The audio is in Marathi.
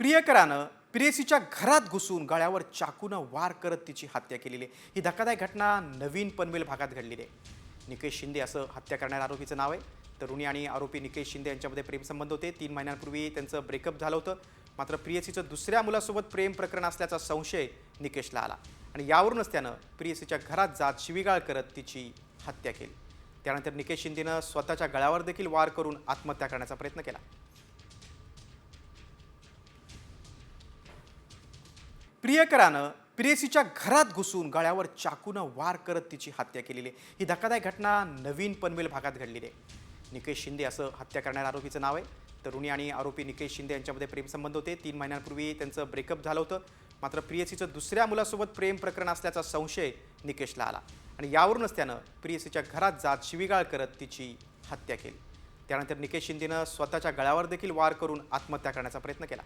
प्रियकरानं प्रेयसीच्या घरात घुसून गळ्यावर चाकूनं वार करत तिची हत्या केलेली आहे। ही धक्कादायक घटना नवीन पनवेल भागात घडलेली आहे। निकेश शिंदे असं हत्या करणाऱ्या आरोपीचं नाव आहे। तरुणी आणि आरोपी निकेश शिंदे यांच्यामध्ये प्रेमसंबंध होते। 3 महिन्यांपूर्वी त्यांचं ब्रेकअप झालं होतं। मात्र प्रेयसीचं दुसऱ्या मुलासोबत प्रेम प्रकरण असल्याचा संशय निकेशला आला आणि यावरूनच त्यानं प्रेयसीच्या घरात जात शिवीगाळ करत तिची हत्या केली। त्यानंतर निकेश शिंदेनं स्वतःच्या गळ्यावर देखील वार करून आत्महत्या करण्याचा प्रयत्न केला। प्रियकरानं प्रेयसीच्या घरात घुसून गळ्यावर चाकूनं वार करत तिची हत्या केलेली आहे। ही धक्कादायक घटना नवीन पनवेल भागात घडलेली आहे। निकेश शिंदे असं हत्या करणाऱ्या आरोपीचं नाव आहे। तरुणी आणि आरोपी निकेश शिंदे यांच्यामध्ये प्रेमसंबंध होते। 3 महिन्यांपूर्वी त्यांचं ब्रेकअप झालं होतं। मात्र प्रेयसीचं दुसऱ्या मुलासोबत प्रेम प्रकरण असल्याचा संशय निकेशला आला आणि यावरूनच त्यानं प्रेयसीच्या घरात जात शिवीगाळ करत तिची हत्या केली। त्यानंतर निकेश शिंदेनं स्वतःच्या गळ्यावर देखील वार करून आत्महत्या करण्याचा प्रयत्न केला।